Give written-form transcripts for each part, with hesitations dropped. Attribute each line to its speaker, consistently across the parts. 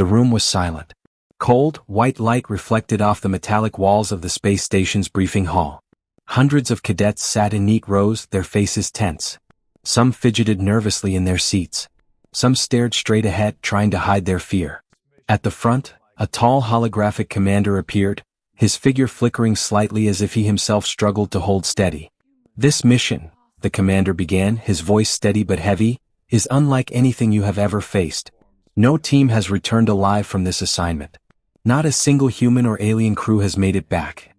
Speaker 1: The room was silent. Cold, white light reflected off the metallic walls of the space station's briefing hall. Hundreds of cadets sat in neat rows, their faces tense. Some fidgeted nervously in their seats. Some stared straight ahead, trying to hide their fear. At the front, a tall holographic commander appeared, his figure flickering slightly as if he himself struggled to hold steady. "This mission," the commander began, his voice steady but heavy, "is unlike anything you have ever faced. No team has returned alive from this assignment. Not a single human or alien crew has made it back."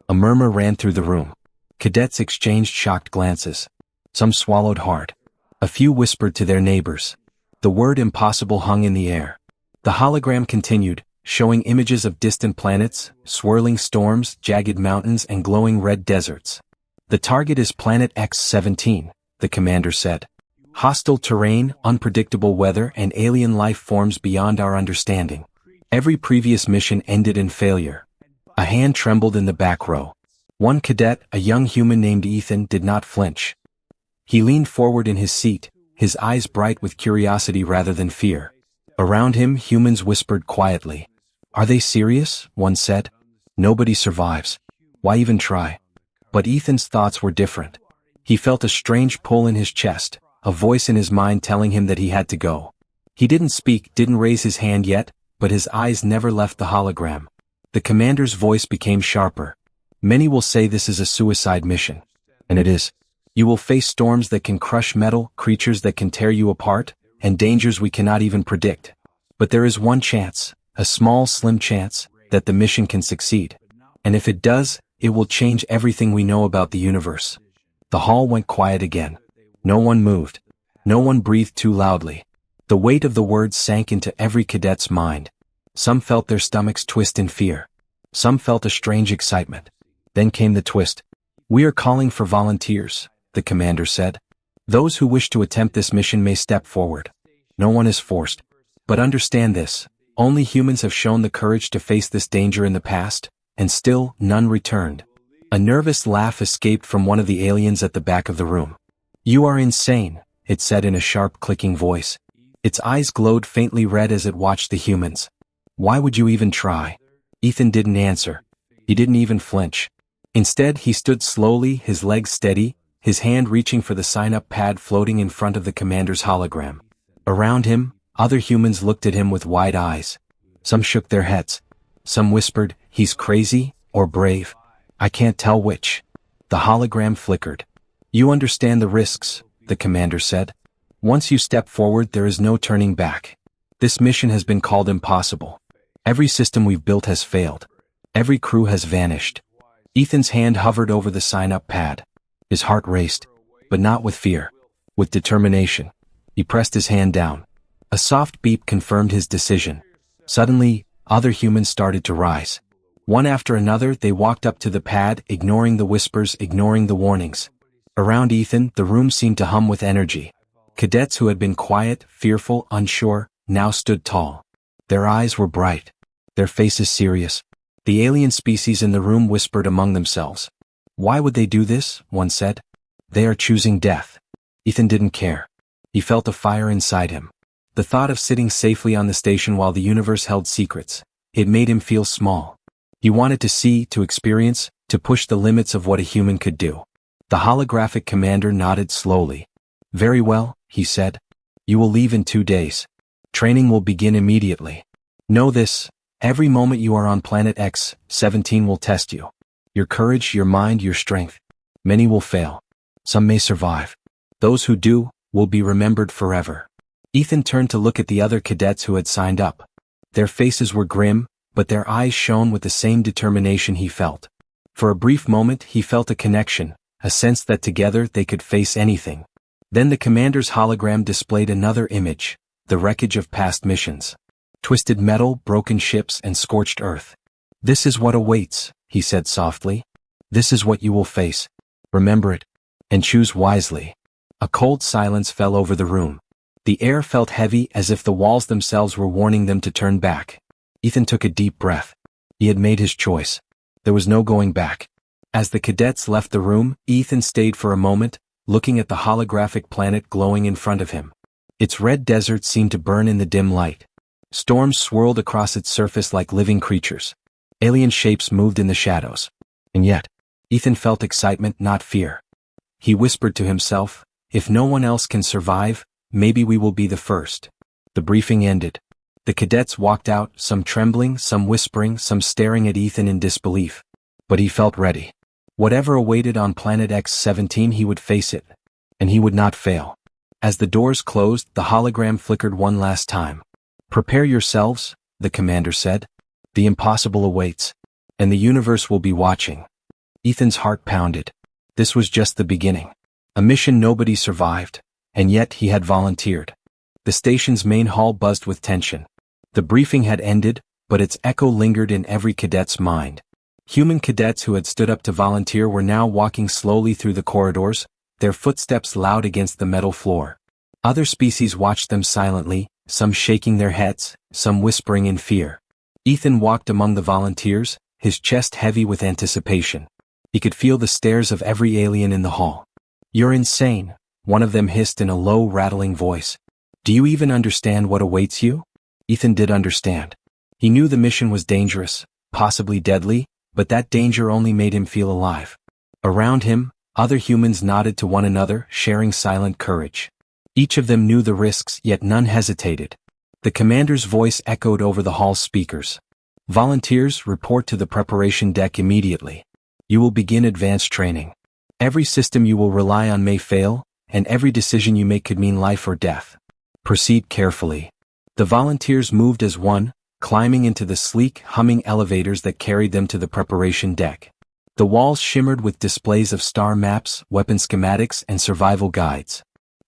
Speaker 1: A murmur ran through the room. Cadets exchanged shocked glances. Some swallowed hard. A few whispered to their neighbors. The word impossible hung in the air. The hologram continued, showing images of distant planets, swirling storms, jagged mountains, and glowing red deserts. "The target is Planet X-17, the commander said. "Hostile terrain, unpredictable weather, and alien life forms beyond our understanding. Every previous mission ended in failure." A hand trembled in the back row. One cadet, a young human named Ethan, did not flinch. He leaned forward in his seat, his eyes bright with curiosity rather than fear. Around him, humans whispered quietly. "Are they serious?" one said. "Nobody survives. Why even try?" But Ethan's thoughts were different. He felt a strange pull in his chest, a voice in his mind telling him that he had to go. He didn't speak, didn't raise his hand yet, but his eyes never left the hologram. The commander's voice became sharper. "Many will say this is a suicide mission. And it is. You will face storms that can crush metal, creatures that can tear you apart, and dangers we cannot even predict. But there is one chance, a small, slim chance, that the mission can succeed. And if it does, it will change everything we know about the universe." The hall went quiet again. No one moved. No one breathed too loudly. The weight of the words sank into every cadet's mind. Some felt their stomachs twist in fear. Some felt a strange excitement. Then came the twist. "We are calling for volunteers," the commander said. "Those who wish to attempt this mission may step forward. No one is forced. But understand this, only humans have shown the courage to face this danger in the past, and still, none returned." A nervous laugh escaped from one of the aliens at the back of the room. "You are insane," it said in a sharp clicking voice. Its eyes glowed faintly red as it watched the humans. "Why would you even try?" Ethan didn't answer. He didn't even flinch. Instead, he stood slowly, his legs steady, his hand reaching for the sign-up pad floating in front of the commander's hologram. Around him, other humans looked at him with wide eyes. Some shook their heads. Some whispered, "He's crazy," or "brave." I can't tell which. The hologram flickered. "You understand the risks," the commander said. "Once you step forward, there is no turning back. This mission has been called impossible. Every system we've built has failed. Every crew has vanished." Ethan's hand hovered over the sign-up pad. His heart raced, but not with fear, with determination. He pressed his hand down. A soft beep confirmed his decision. Suddenly, other humans started to rise. One after another, they walked up to the pad, ignoring the whispers, ignoring the warnings. Around Ethan, the room seemed to hum with energy. Cadets who had been quiet, fearful, unsure, now stood tall. Their eyes were bright. Their faces serious. The alien species in the room whispered among themselves. "Why would they do this?" one said. "They are choosing death." Ethan didn't care. He felt a fire inside him. The thought of sitting safely on the station while the universe held secrets, it made him feel small. He wanted to see, to experience, to push the limits of what a human could do. The holographic commander nodded slowly. "Very well," he said. "You will leave in 2 days. Training will begin immediately. Know this, every moment you are on Planet X-17 will test you. Your courage, your mind, your strength. Many will fail. Some may survive. Those who do, will be remembered forever." Ethan turned to look at the other cadets who had signed up. Their faces were grim, but their eyes shone with the same determination he felt. For a brief moment he felt a connection, a sense that together they could face anything. Then the commander's hologram displayed another image, the wreckage of past missions. Twisted metal, broken ships, and scorched earth. "This is what awaits," he said softly. "This is what you will face. Remember it. And choose wisely." A cold silence fell over the room. The air felt heavy as if the walls themselves were warning them to turn back. Ethan took a deep breath. He had made his choice. There was no going back. As the cadets left the room, Ethan stayed for a moment, looking at the holographic planet glowing in front of him. Its red desert seemed to burn in the dim light. Storms swirled across its surface like living creatures. Alien shapes moved in the shadows. And yet, Ethan felt excitement, not fear. He whispered to himself, if no one else can survive, maybe we will be the first. The briefing ended. The cadets walked out, some trembling, some whispering, some staring at Ethan in disbelief. But he felt ready. Whatever awaited on Planet X-17, he would face it. And he would not fail. As the doors closed, the hologram flickered one last time. Prepare yourselves, the commander said. The impossible awaits. And the universe will be watching. Ethan's heart pounded. This was just the beginning. A mission nobody survived, and yet he had volunteered. The station's main hall buzzed with tension. The briefing had ended, but its echo lingered in every cadet's mind. Human cadets who had stood up to volunteer were now walking slowly through the corridors, their footsteps loud against the metal floor. Other species watched them silently, some shaking their heads, some whispering in fear. Ethan walked among the volunteers, his chest heavy with anticipation. He could feel the stares of every alien in the hall. You're insane, one of them hissed in a low, rattling voice. Do you even understand what awaits you? Ethan did understand. He knew the mission was dangerous, possibly deadly, but that danger only made him feel alive. Around him, other humans nodded to one another, sharing silent courage. Each of them knew the risks, yet none hesitated. The commander's voice echoed over the hall's speakers. Volunteers, report to the preparation deck immediately. You will begin advanced training. Every system you will rely on may fail, and every decision you make could mean life or death. Proceed carefully. The volunteers moved as one, climbing into the sleek, humming elevators that carried them to the preparation deck. The walls shimmered with displays of star maps, weapon schematics, and survival guides.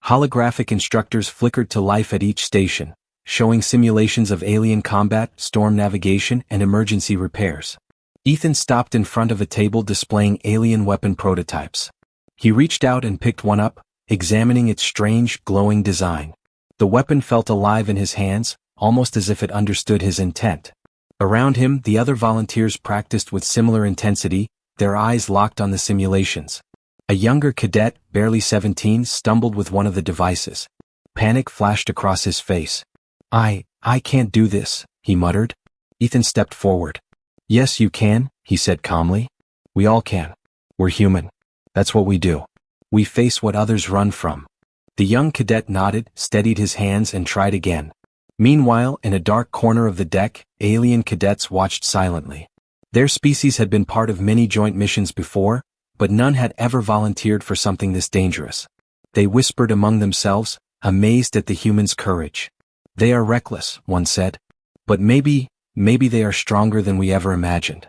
Speaker 1: Holographic instructors flickered to life at each station, showing simulations of alien combat, storm navigation, and emergency repairs. Ethan stopped in front of a table displaying alien weapon prototypes. He reached out and picked one up, examining its strange, glowing design. The weapon felt alive in his hands, almost as if it understood his intent. Around him, the other volunteers practiced with similar intensity, their eyes locked on the simulations. A younger cadet, barely 17, stumbled with one of the devices. Panic flashed across his face. I can't do this, he muttered. Ethan stepped forward. Yes, you can, he said calmly. We all can. We're human. That's what we do. We face what others run from. The young cadet nodded, steadied his hands, and tried again. Meanwhile, in a dark corner of the deck, alien cadets watched silently. Their species had been part of many joint missions before, but none had ever volunteered for something this dangerous. They whispered among themselves, amazed at the humans' courage. They are reckless, one said. But maybe they are stronger than we ever imagined.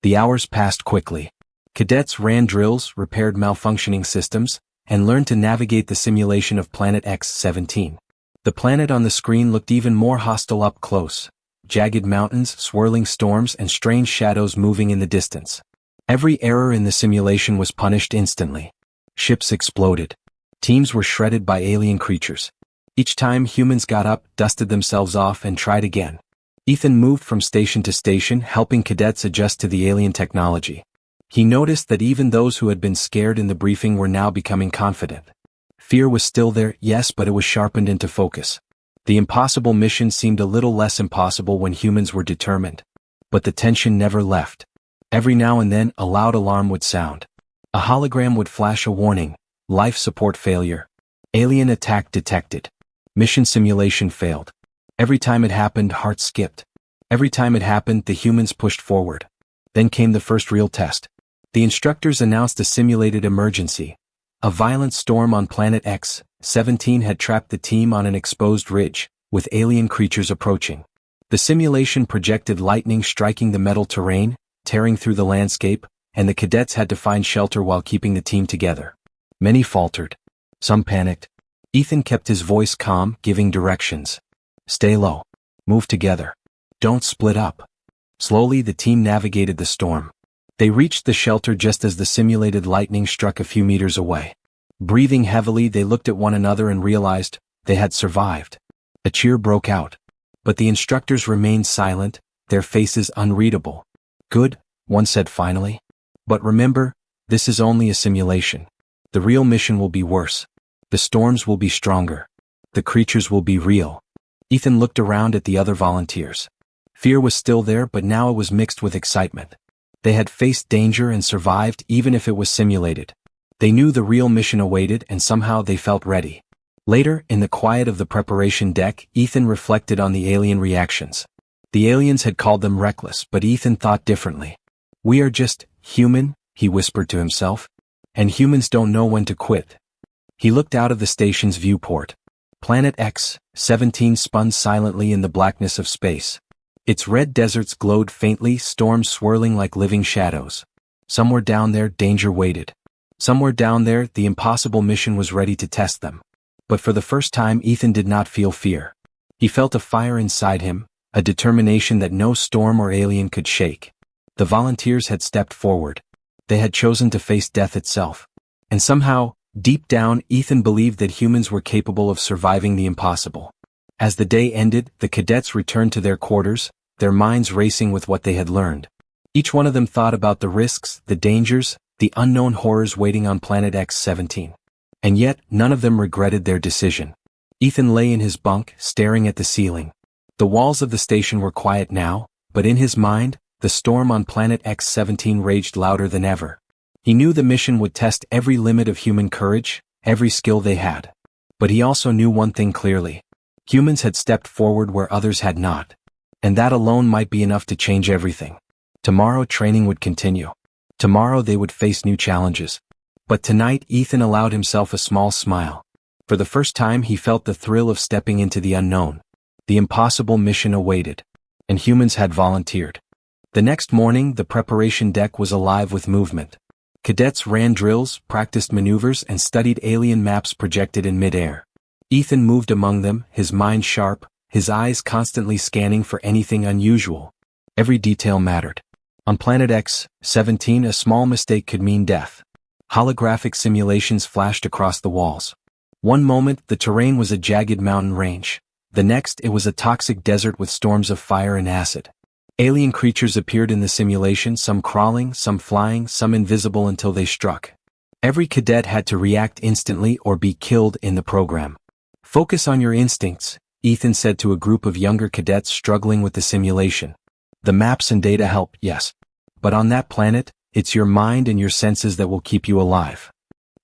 Speaker 1: The hours passed quickly. Cadets ran drills, repaired malfunctioning systems, and learned to navigate the simulation of Planet X-17. The planet on the screen looked even more hostile up close. Jagged mountains, swirling storms, and strange shadows moving in the distance. Every error in the simulation was punished instantly. Ships exploded. Teams were shredded by alien creatures. Each time humans got up, dusted themselves off, and tried again. Ethan moved from station to station, helping cadets adjust to the alien technology. He noticed that even those who had been scared in the briefing were now becoming confident. Fear was still there, yes, but it was sharpened into focus. The impossible mission seemed a little less impossible when humans were determined. But the tension never left. Every now and then, a loud alarm would sound. A hologram would flash a warning: life support failure. Alien attack detected. Mission simulation failed. Every time it happened, hearts skipped. Every time it happened, the humans pushed forward. Then came the first real test. The instructors announced a simulated emergency. A violent storm on Planet X-17 had trapped the team on an exposed ridge, with alien creatures approaching. The simulation projected lightning striking the metal terrain, tearing through the landscape, and the cadets had to find shelter while keeping the team together. Many faltered. Some panicked. Ethan kept his voice calm, giving directions. Stay low. Move together. Don't split up. Slowly, the team navigated the storm. They reached the shelter just as the simulated lightning struck a few meters away. Breathing heavily, they looked at one another and realized they had survived. A cheer broke out. But the instructors remained silent, their faces unreadable. Good, one said finally. But remember, this is only a simulation. The real mission will be worse. The storms will be stronger. The creatures will be real. Ethan looked around at the other volunteers. Fear was still there, but now it was mixed with excitement. They had faced danger and survived even if it was simulated. They knew the real mission awaited and somehow they felt ready. Later, in the quiet of the preparation deck, Ethan reflected on the alien reactions. The aliens had called them reckless, but Ethan thought differently. "We are just human," he whispered to himself. "And humans don't know when to quit." He looked out of the station's viewport. Planet X-17 spun silently in the blackness of space. Its red deserts glowed faintly, storms swirling like living shadows. Somewhere down there, danger waited. Somewhere down there, the impossible mission was ready to test them. But for the first time, Ethan did not feel fear. He felt a fire inside him, a determination that no storm or alien could shake. The volunteers had stepped forward. They had chosen to face death itself. And somehow, deep down, Ethan believed that humans were capable of surviving the impossible. As the day ended, the cadets returned to their quarters, their minds racing with what they had learned. Each one of them thought about the risks, the dangers, the unknown horrors waiting on Planet X-17. And yet, none of them regretted their decision. Ethan lay in his bunk, staring at the ceiling. The walls of the station were quiet now, but in his mind, the storm on Planet X-17 raged louder than ever. He knew the mission would test every limit of human courage, every skill they had. But he also knew one thing clearly. Humans had stepped forward where others had not. And that alone might be enough to change everything. Tomorrow training would continue. Tomorrow they would face new challenges. But tonight Ethan allowed himself a small smile. For the first time he felt the thrill of stepping into the unknown. The impossible mission awaited. And humans had volunteered. The next morning the preparation deck was alive with movement. Cadets ran drills, practiced maneuvers, and studied alien maps projected in mid-air. Ethan moved among them, his mind sharp, his eyes constantly scanning for anything unusual. Every detail mattered. On Planet X-17 a small mistake could mean death. Holographic simulations flashed across the walls. One moment the terrain was a jagged mountain range. The next it was a toxic desert with storms of fire and acid. Alien creatures appeared in the simulation, some crawling, some flying, some invisible until they struck. Every cadet had to react instantly or be killed in the program. "Focus on your instincts," Ethan said to a group of younger cadets struggling with the simulation. "The maps and data help, yes. But on that planet, it's your mind and your senses that will keep you alive."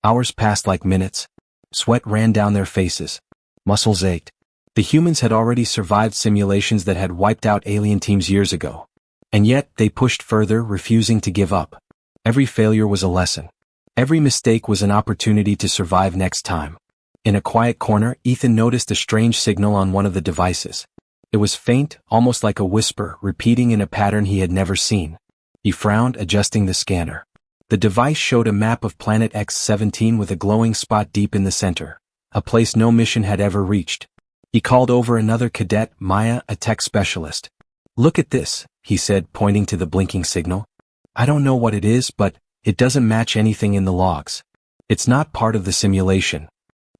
Speaker 1: Hours passed like minutes. Sweat ran down their faces. Muscles ached. The humans had already survived simulations that had wiped out alien teams years ago. And yet, they pushed further, refusing to give up. Every failure was a lesson. Every mistake was an opportunity to survive next time. In a quiet corner, Ethan noticed a strange signal on one of the devices. It was faint, almost like a whisper, repeating in a pattern he had never seen. He frowned, adjusting the scanner. The device showed a map of Planet X-17 with a glowing spot deep in the center, a place no mission had ever reached. He called over another cadet, Maya, a tech specialist. "Look at this," he said, pointing to the blinking signal. "I don't know what it is, but it doesn't match anything in the logs. It's not part of the simulation."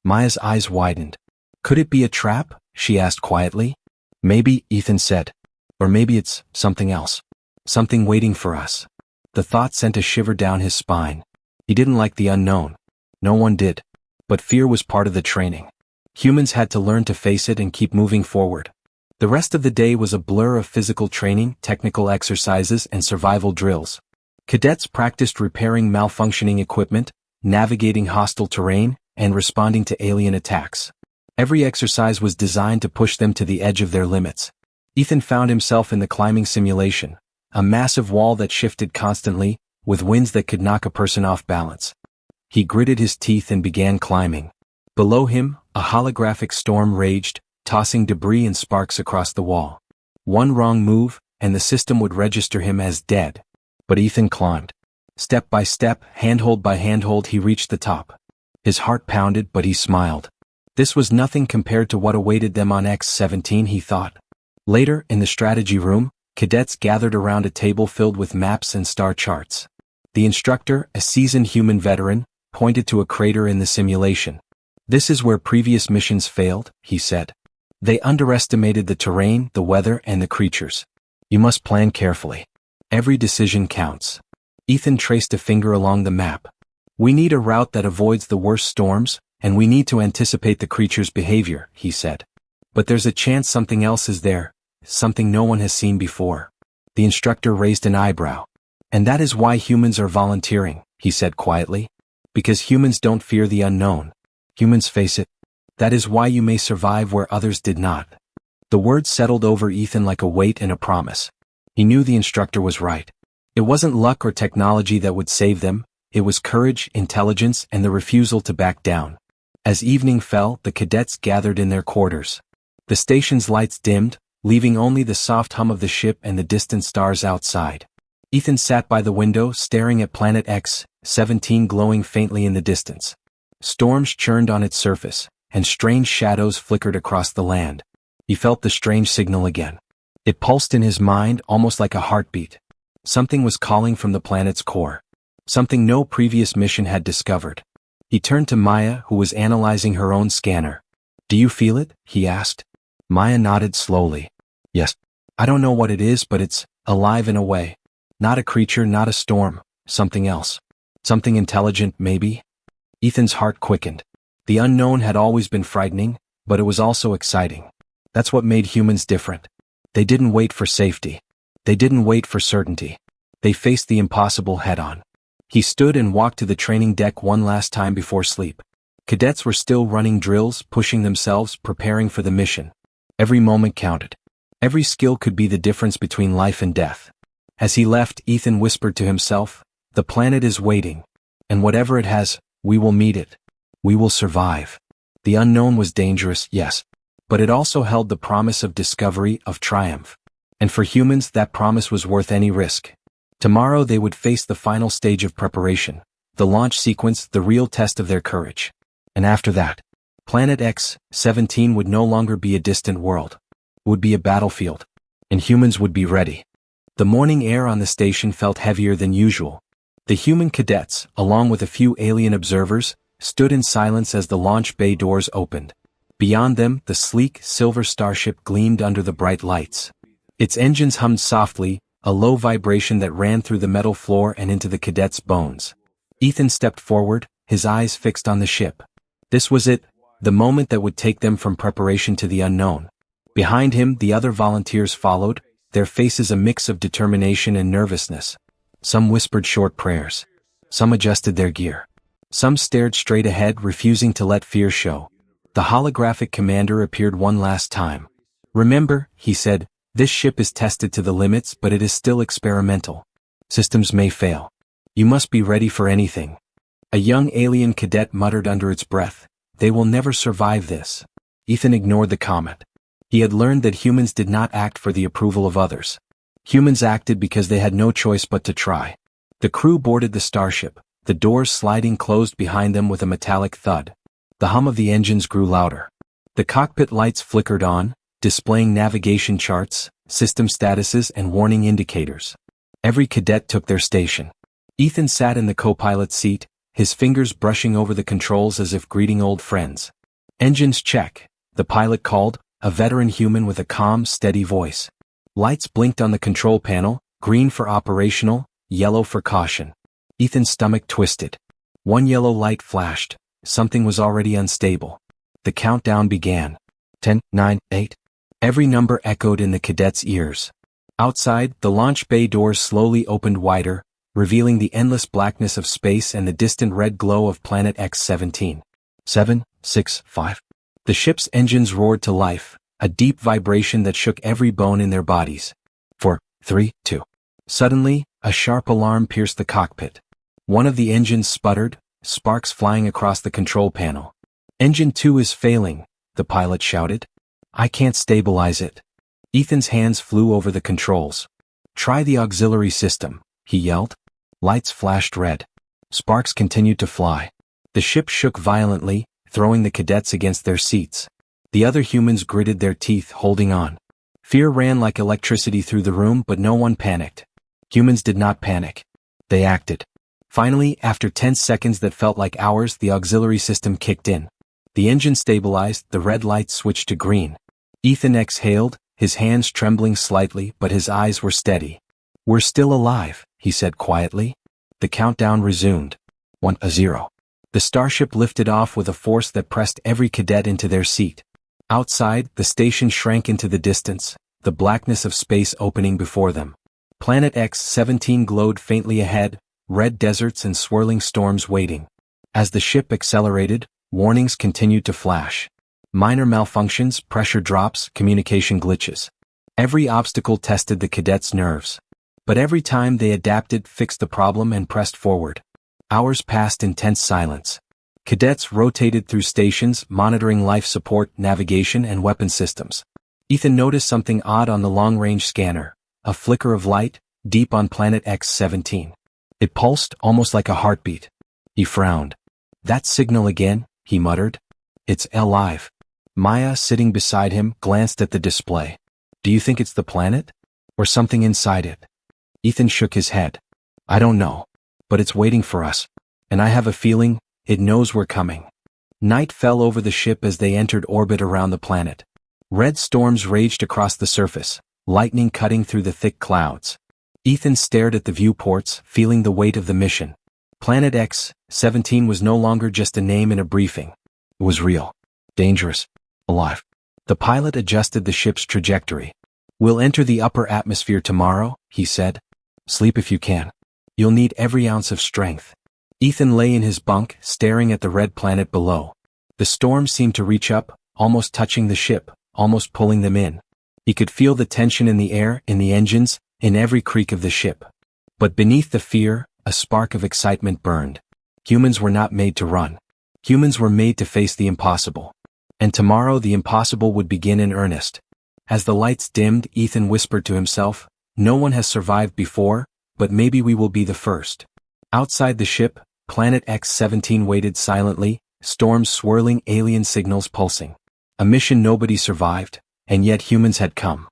Speaker 1: Maya's eyes widened. "Could it be a trap?" she asked quietly. "Maybe," Ethan said. "Or maybe it's something else. Something waiting for us." The thought sent a shiver down his spine. He didn't like the unknown. No one did. But fear was part of the training. Humans had to learn to face it and keep moving forward. The rest of the day was a blur of physical training, technical exercises, and survival drills. Cadets practiced repairing malfunctioning equipment, navigating hostile terrain, and responding to alien attacks. Every exercise was designed to push them to the edge of their limits. Ethan found himself in the climbing simulation, a massive wall that shifted constantly, with winds that could knock a person off balance. He gritted his teeth and began climbing. Below him, a holographic storm raged, tossing debris and sparks across the wall. One wrong move, and the system would register him as dead. But Ethan climbed. Step by step, handhold by handhold, he reached the top. His heart pounded, but he smiled. This was nothing compared to what awaited them on X-17, he thought. Later, in the strategy room, cadets gathered around a table filled with maps and star charts. The instructor, a seasoned human veteran, pointed to a crater in the simulation. "This is where previous missions failed," he said. "They underestimated the terrain, the weather, and the creatures. You must plan carefully. Every decision counts." Ethan traced a finger along the map. "We need a route that avoids the worst storms, and we need to anticipate the creature's behavior," he said. But there's a chance something else is there, something no one has seen before. The instructor raised an eyebrow. And that is why humans are volunteering, he said quietly. Because humans don't fear the unknown. Humans face it. That is why you may survive where others did not. The words settled over Ethan like a weight and a promise. He knew the instructor was right. It wasn't luck or technology that would save them, it was courage, intelligence, and the refusal to back down. As evening fell, the cadets gathered in their quarters. The station's lights dimmed, leaving only the soft hum of the ship and the distant stars outside. Ethan sat by the window staring at Planet X-17 glowing faintly in the distance. Storms churned on its surface, and strange shadows flickered across the land. He felt the strange signal again. It pulsed in his mind almost like a heartbeat. Something was calling from the planet's core. Something no previous mission had discovered. He turned to Maya, who was analyzing her own scanner. "Do you feel it?" he asked. Maya nodded slowly. "Yes. I don't know what it is, but it's alive in a way. Not a creature, not a storm, something else. Something intelligent, maybe?" Ethan's heart quickened. The unknown had always been frightening, but it was also exciting. That's what made humans different. They didn't wait for safety. They didn't wait for certainty. They faced the impossible head-on. He stood and walked to the training deck one last time before sleep. Cadets were still running drills, pushing themselves, preparing for the mission. Every moment counted. Every skill could be the difference between life and death. As he left, Ethan whispered to himself, "The planet is waiting. And whatever it has, we will meet it. We will survive." The unknown was dangerous, yes. But it also held the promise of discovery, of triumph. And for humans, that promise was worth any risk. Tomorrow they would face the final stage of preparation, the launch sequence, the real test of their courage. And after that, Planet X-17 would no longer be a distant world. It would be a battlefield. And humans would be ready. The morning air on the station felt heavier than usual. The human cadets, along with a few alien observers, stood in silence as the launch bay doors opened. Beyond them, the sleek, silver starship gleamed under the bright lights. Its engines hummed softly, a low vibration that ran through the metal floor and into the cadets' bones. Ethan stepped forward, his eyes fixed on the ship. This was it, the moment that would take them from preparation to the unknown. Behind him, the other volunteers followed, their faces a mix of determination and nervousness. Some whispered short prayers. Some adjusted their gear. Some stared straight ahead, refusing to let fear show. The holographic commander appeared one last time. "Remember," he said, "this ship is tested to the limits, but it is still experimental. Systems may fail. You must be ready for anything." A young alien cadet muttered under its breath, "They will never survive this." Ethan ignored the comment. He had learned that humans did not act for the approval of others. Humans acted because they had no choice but to try. The crew boarded the starship, the doors sliding closed behind them with a metallic thud. The hum of the engines grew louder. The cockpit lights flickered on, displaying navigation charts, system statuses, and warning indicators. Every cadet took their station. Ethan sat in the co-pilot seat, his fingers brushing over the controls as if greeting old friends. "Engines check," the pilot called, a veteran human with a calm, steady voice. Lights blinked on the control panel, green for operational, yellow for caution. Ethan's stomach twisted. One yellow light flashed. Something was already unstable. The countdown began. 10, 9, 8. Every number echoed in the cadets' ears. Outside, the launch bay doors slowly opened wider, revealing the endless blackness of space and the distant red glow of Planet X-17. 7, 6, 5. The ship's engines roared to life, a deep vibration that shook every bone in their bodies. 4, 3, 2. Suddenly, a sharp alarm pierced the cockpit. One of the engines sputtered, sparks flying across the control panel. "Engine 2 is failing," the pilot shouted. "I can't stabilize it." Ethan's hands flew over the controls. "Try the auxiliary system," he yelled. Lights flashed red. Sparks continued to fly. The ship shook violently, throwing the cadets against their seats. The other humans gritted their teeth, holding on. Fear ran like electricity through the room, but no one panicked. Humans did not panic. They acted. Finally, after 10 seconds that felt like hours, the auxiliary system kicked in. The engine stabilized, the red lights switched to green. Ethan exhaled, his hands trembling slightly, but his eyes were steady. "We're still alive," he said quietly. The countdown resumed. 1-0. The starship lifted off with a force that pressed every cadet into their seat. Outside, the station shrank into the distance, the blackness of space opening before them. Planet X-17 glowed faintly ahead, red deserts and swirling storms waiting. As the ship accelerated, warnings continued to flash. Minor malfunctions, pressure drops, communication glitches. Every obstacle tested the cadets' nerves. But every time they adapted, fixed the problem and pressed forward. Hours passed in tense silence. Cadets rotated through stations, monitoring life support, navigation, and weapon systems. Ethan noticed something odd on the long-range scanner, a flicker of light, deep on Planet X-17. It pulsed, almost like a heartbeat. He frowned. "That signal again," he muttered. "It's alive." Maya, sitting beside him, glanced at the display. "Do you think it's the planet? Or something inside it?" Ethan shook his head. "I don't know. But it's waiting for us. And I have a feeling it knows we're coming." Night fell over the ship as they entered orbit around the planet. Red storms raged across the surface, lightning cutting through the thick clouds. Ethan stared at the viewports, feeling the weight of the mission. Planet X-17 was no longer just a name in a briefing. It was real, dangerous, alive. The pilot adjusted the ship's trajectory. "We'll enter the upper atmosphere tomorrow," he said. "Sleep if you can. You'll need every ounce of strength." Ethan lay in his bunk, staring at the red planet below. The storm seemed to reach up, almost touching the ship, almost pulling them in. He could feel the tension in the air, in the engines, in every creak of the ship. But beneath the fear, a spark of excitement burned. Humans were not made to run. Humans were made to face the impossible. And tomorrow the impossible would begin in earnest. As the lights dimmed, Ethan whispered to himself, "No one has survived before, but maybe we will be the first." Outside the ship, Planet X-17 waited silently, storms swirling, alien signals pulsing. A mission nobody survived, and yet humans had come.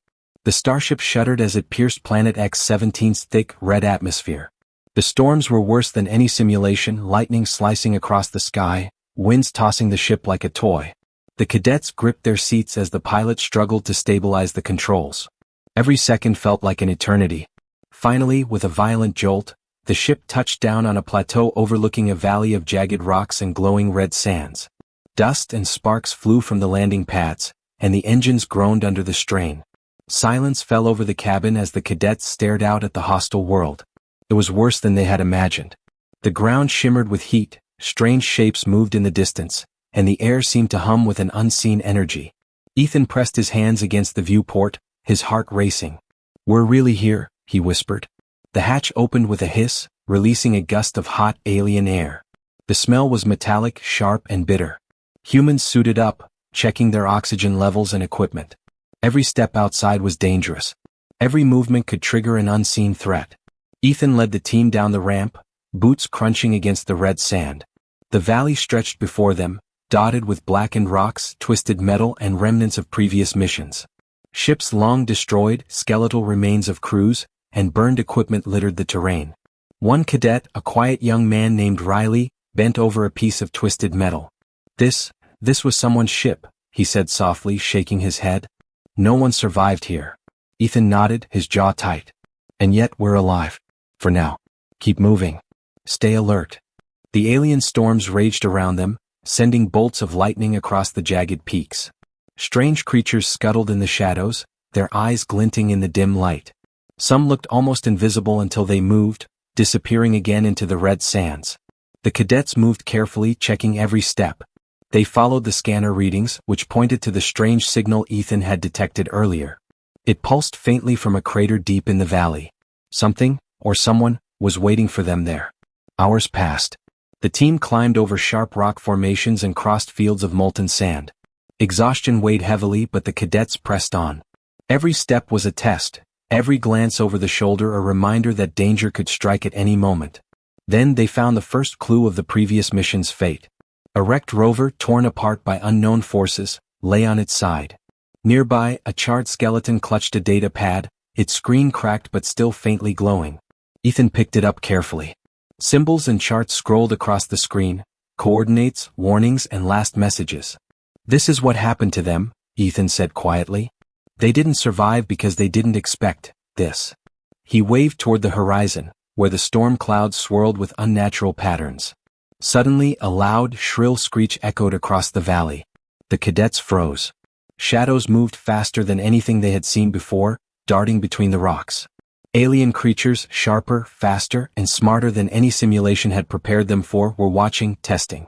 Speaker 1: The starship shuddered as it pierced Planet X-17's thick, red atmosphere. The storms were worse than any simulation, lightning slicing across the sky, winds tossing the ship like a toy. The cadets gripped their seats as the pilot struggled to stabilize the controls. Every second felt like an eternity. Finally, with a violent jolt, the ship touched down on a plateau overlooking a valley of jagged rocks and glowing red sands. Dust and sparks flew from the landing pads, and the engines groaned under the strain. Silence fell over the cabin as the cadets stared out at the hostile world. It was worse than they had imagined. The ground shimmered with heat, strange shapes moved in the distance, and the air seemed to hum with an unseen energy. Ethan pressed his hands against the viewport, his heart racing. "We're really here," he whispered. The hatch opened with a hiss, releasing a gust of hot alien air. The smell was metallic, sharp, and bitter. Humans suited up, checking their oxygen levels and equipment. Every step outside was dangerous. Every movement could trigger an unseen threat. Ethan led the team down the ramp, boots crunching against the red sand. The valley stretched before them, dotted with blackened rocks, twisted metal, and remnants of previous missions. Ships long destroyed, skeletal remains of crews, and burned equipment littered the terrain. One cadet, a quiet young man named Riley, bent over a piece of twisted metal. This was someone's ship," he said softly, shaking his head. "No one survived here." Ethan nodded, his jaw tight. "And yet we're alive. For now. Keep moving. Stay alert." The alien storms raged around them, sending bolts of lightning across the jagged peaks. Strange creatures scuttled in the shadows, their eyes glinting in the dim light. Some looked almost invisible until they moved, disappearing again into the red sands. The cadets moved carefully, checking every step. They followed the scanner readings, which pointed to the strange signal Ethan had detected earlier. It pulsed faintly from a crater deep in the valley. Something, or someone, was waiting for them there. Hours passed. The team climbed over sharp rock formations and crossed fields of molten sand. Exhaustion weighed heavily, but the cadets pressed on. Every step was a test, every glance over the shoulder a reminder that danger could strike at any moment. Then they found the first clue of the previous mission's fate. A wrecked rover, torn apart by unknown forces, lay on its side. Nearby, a charred skeleton clutched a data pad, its screen cracked but still faintly glowing. Ethan picked it up carefully. Symbols and charts scrolled across the screen, coordinates, warnings, and last messages. "This is what happened to them," Ethan said quietly. "They didn't survive because they didn't expect this." He waved toward the horizon, where the storm clouds swirled with unnatural patterns. Suddenly, a loud, shrill screech echoed across the valley. The cadets froze. Shadows moved faster than anything they had seen before, darting between the rocks. Alien creatures, sharper, faster, and smarter than any simulation had prepared them for, were watching, testing.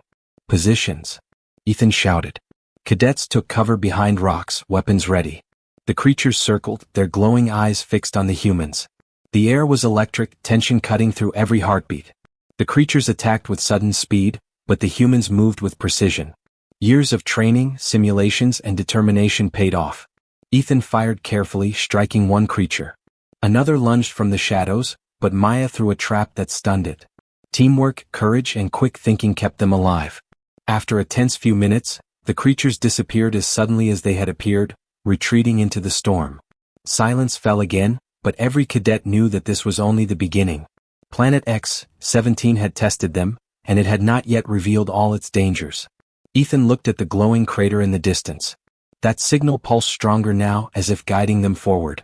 Speaker 1: Positions. Ethan shouted. Cadets took cover behind rocks, weapons ready. The creatures circled, their glowing eyes fixed on the humans. The air was electric, tension cutting through every heartbeat. The creatures attacked with sudden speed, but the humans moved with precision. Years of training, simulations, and determination paid off. Ethan fired carefully, striking one creature. Another lunged from the shadows, but Maya threw a trap that stunned it. Teamwork, courage, and quick thinking kept them alive. After a tense few minutes, the creatures disappeared as suddenly as they had appeared, retreating into the storm. Silence fell again, but every cadet knew that this was only the beginning. Planet X-17 had tested them, and it had not yet revealed all its dangers. Ethan looked at the glowing crater in the distance. That signal pulsed stronger now, as if guiding them forward.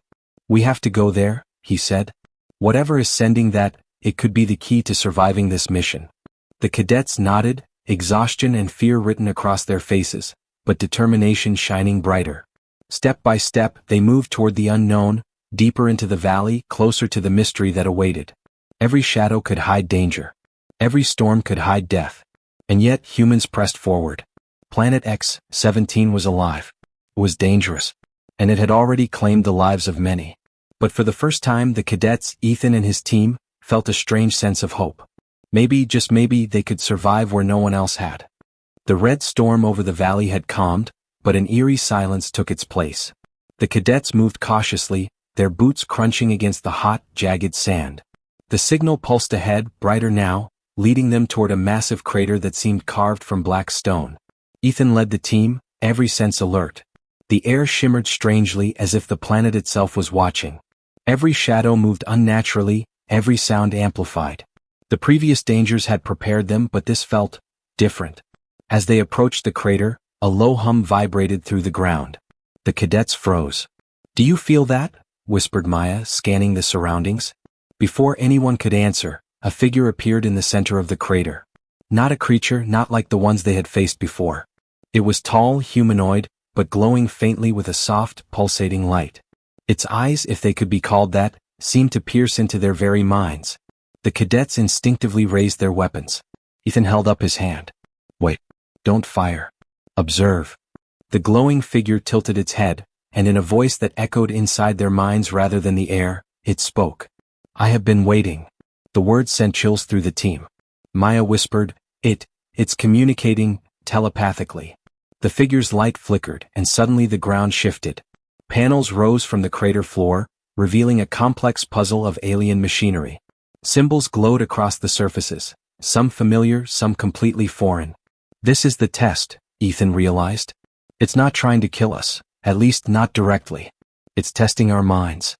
Speaker 1: "We have to go there," he said. "Whatever is sending that, it could be the key to surviving this mission." The cadets nodded, exhaustion and fear written across their faces, but determination shining brighter. Step by step, they moved toward the unknown, deeper into the valley, closer to the mystery that awaited. Every shadow could hide danger. Every storm could hide death. And yet humans pressed forward. Planet X-17 was alive. It was dangerous. And it had already claimed the lives of many. But for the first time, the cadets, Ethan and his team, felt a strange sense of hope. Maybe, just maybe, they could survive where no one else had. The red storm over the valley had calmed, but an eerie silence took its place. The cadets moved cautiously, their boots crunching against the hot, jagged sand. The signal pulsed ahead, brighter now, leading them toward a massive crater that seemed carved from black stone. Ethan led the team, every sense alert. The air shimmered strangely as if the planet itself was watching. Every shadow moved unnaturally, every sound amplified. The previous dangers had prepared them, but this felt different. As they approached the crater, a low hum vibrated through the ground. The cadets froze. "Do you feel that?" whispered Maya, scanning the surroundings. Before anyone could answer, a figure appeared in the center of the crater. Not a creature, not like the ones they had faced before. It was tall, humanoid, but glowing faintly with a soft, pulsating light. Its eyes, if they could be called that, seemed to pierce into their very minds. The cadets instinctively raised their weapons. Ethan held up his hand. "Wait. Don't fire. Observe." The glowing figure tilted its head, and in a voice that echoed inside their minds rather than the air, it spoke. "I have been waiting." The words sent chills through the team. Maya whispered, It's communicating, telepathically." The figure's light flickered, and suddenly the ground shifted. Panels rose from the crater floor, revealing a complex puzzle of alien machinery. Symbols glowed across the surfaces, some familiar, some completely foreign. "This is the test," Ethan realized. "It's not trying to kill us, at least not directly. It's testing our minds."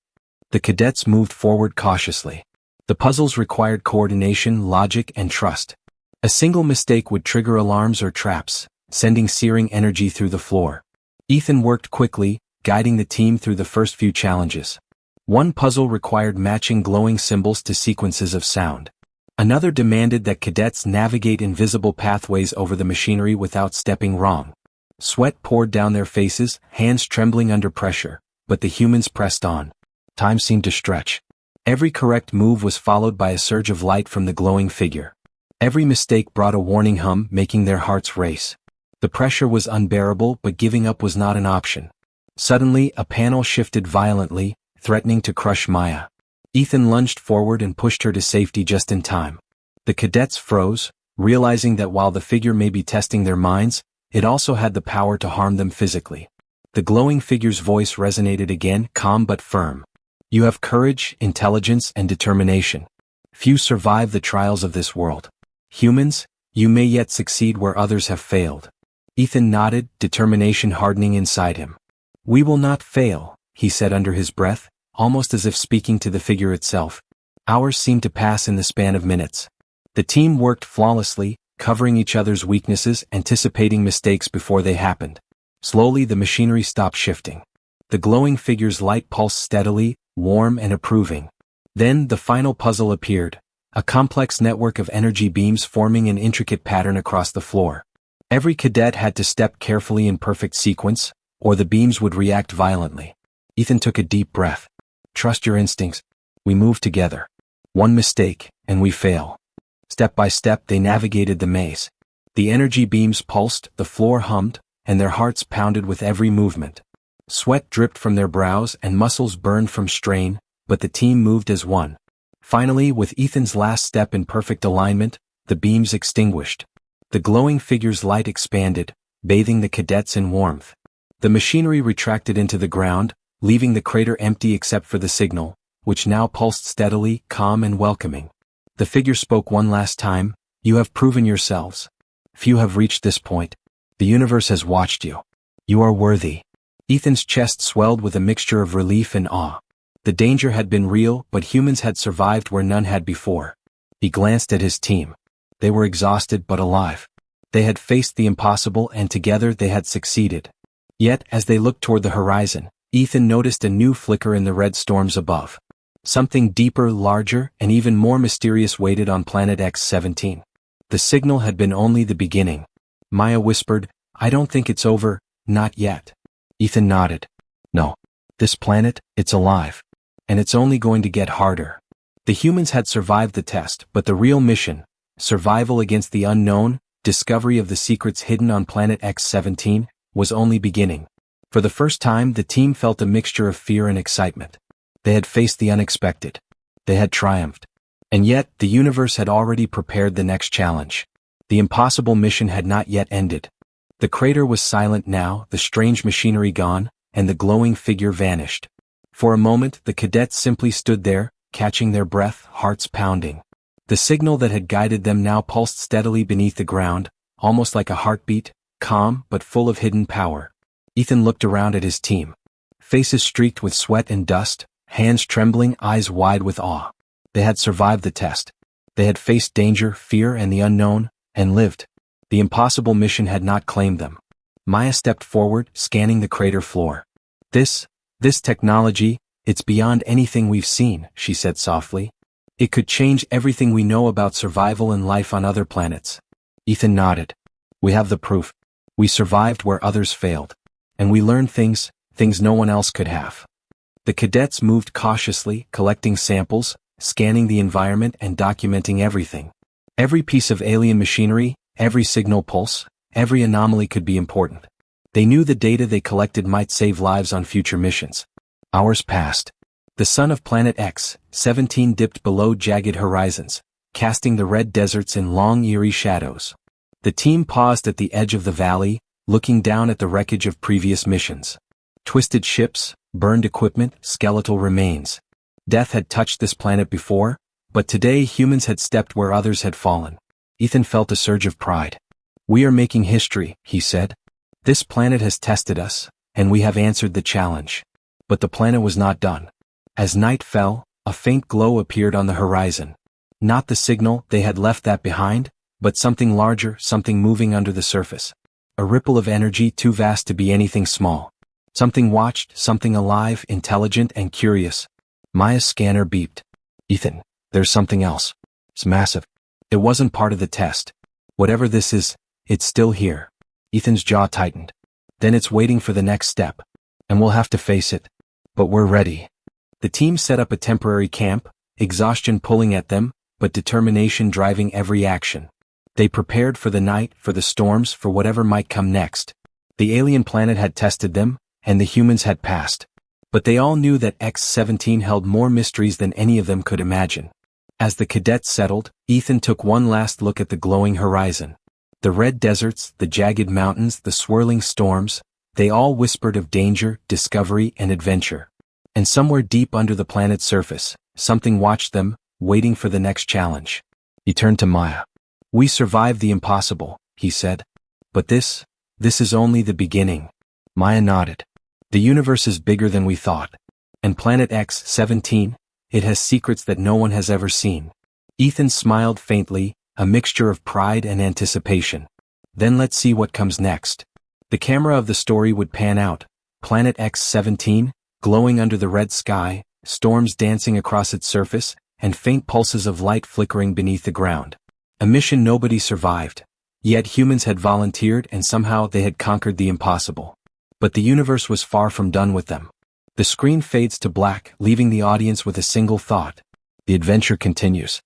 Speaker 1: The cadets moved forward cautiously. The puzzles required coordination, logic, and trust. A single mistake would trigger alarms or traps, sending searing energy through the floor. Ethan worked quickly, guiding the team through the first few challenges. One puzzle required matching glowing symbols to sequences of sound. Another demanded that cadets navigate invisible pathways over the machinery without stepping wrong. Sweat poured down their faces, hands trembling under pressure, but the humans pressed on. Time seemed to stretch. Every correct move was followed by a surge of light from the glowing figure. Every mistake brought a warning hum, making their hearts race. The pressure was unbearable, but giving up was not an option. Suddenly, a panel shifted violently, threatening to crush Maya. Ethan lunged forward and pushed her to safety just in time. The cadets froze, realizing that while the figure may be testing their minds, it also had the power to harm them physically. The glowing figure's voice resonated again, calm but firm. "You have courage, intelligence, and determination. Few survive the trials of this world. Humans, you may yet succeed where others have failed." Ethan nodded, determination hardening inside him. "We will not fail," he said under his breath, almost as if speaking to the figure itself. Hours seemed to pass in the span of minutes. The team worked flawlessly, covering each other's weaknesses, anticipating mistakes before they happened. Slowly the machinery stopped shifting. The glowing figure's light pulsed steadily, warm and approving. Then the final puzzle appeared, a complex network of energy beams forming an intricate pattern across the floor. Every cadet had to step carefully in perfect sequence, or the beams would react violently. Ethan took a deep breath. Trust your instincts. We move together. One mistake, and we fail. Step by step they navigated the maze. The energy beams pulsed, the floor hummed, and their hearts pounded with every movement. Sweat dripped from their brows and muscles burned from strain, but the team moved as one. Finally, with Ethan's last step in perfect alignment, the beams extinguished. The glowing figure's light expanded, bathing the cadets in warmth. The machinery retracted into the ground, leaving the crater empty except for the signal, which now pulsed steadily, calm and welcoming. The figure spoke one last time. You have proven yourselves. Few have reached this point. The universe has watched you. You are worthy. Ethan's chest swelled with a mixture of relief and awe. The danger had been real, but humans had survived where none had before. He glanced at his team. They were exhausted but alive. They had faced the impossible and together they had succeeded. Yet, as they looked toward the horizon, Ethan noticed a new flicker in the red storms above. Something deeper, larger, and even more mysterious waited on planet X-17. The signal had been only the beginning. Maya whispered, I don't think it's over, not yet. Ethan nodded. No. This planet, it's alive. And it's only going to get harder. The humans had survived the test, but the real mission, survival against the unknown, discovery of the secrets hidden on planet X-17, was only beginning. For the first time, the team felt a mixture of fear and excitement. They had faced the unexpected. They had triumphed. And yet, the universe had already prepared the next challenge. The impossible mission had not yet ended. The crater was silent now, the strange machinery gone, and the glowing figure vanished. For a moment, the cadets simply stood there, catching their breath, hearts pounding. The signal that had guided them now pulsed steadily beneath the ground, almost like a heartbeat, calm but full of hidden power. Ethan looked around at his team. Faces streaked with sweat and dust, hands trembling, eyes wide with awe. They had survived the test. They had faced danger, fear, and the unknown, and lived. The impossible mission had not claimed them. Maya stepped forward, scanning the crater floor. This technology, it's beyond anything we've seen, she said softly. It could change everything we know about survival and life on other planets. Ethan nodded. We have the proof. We survived where others failed. And we learned things no one else could have. The cadets moved cautiously, collecting samples, scanning the environment and documenting everything. Every piece of alien machinery, every signal pulse, every anomaly could be important. They knew the data they collected might save lives on future missions. Hours passed. The sun of planet X-17 dipped below jagged horizons, casting the red deserts in long eerie shadows. The team paused at the edge of the valley, looking down at the wreckage of previous missions. Twisted ships, burned equipment, skeletal remains. Death had touched this planet before, but today humans had stepped where others had fallen. Ethan felt a surge of pride. We are making history, he said. This planet has tested us, and we have answered the challenge. But the planet was not done. As night fell, a faint glow appeared on the horizon. Not the signal, they had left that behind, but something larger, something moving under the surface. A ripple of energy too vast to be anything small. Something watched, something alive, intelligent and curious. Maya's scanner beeped. Ethan, there's something else. It's massive. It wasn't part of the test. Whatever this is, it's still here. Ethan's jaw tightened. Then it's waiting for the next step. And we'll have to face it. But we're ready. The team set up a temporary camp, exhaustion pulling at them, but determination driving every action. They prepared for the night, for the storms, for whatever might come next. The alien planet had tested them, and the humans had passed. But they all knew that X-17 held more mysteries than any of them could imagine. As the cadets settled, Ethan took one last look at the glowing horizon. The red deserts, the jagged mountains, the swirling storms, they all whispered of danger, discovery, and adventure. And somewhere deep under the planet's surface, something watched them, waiting for the next challenge. He turned to Maya. We survived the impossible, he said. But this is only the beginning. Maya nodded. The universe is bigger than we thought. And planet X-17, it has secrets that no one has ever seen. Ethan smiled faintly, a mixture of pride and anticipation. Then let's see what comes next. The camera of the story would pan out. Planet X-17, glowing under the red sky, storms dancing across its surface, and faint pulses of light flickering beneath the ground. A mission nobody survived. Yet humans had volunteered and somehow they had conquered the impossible. But the universe was far from done with them. The screen fades to black, leaving the audience with a single thought. The adventure continues.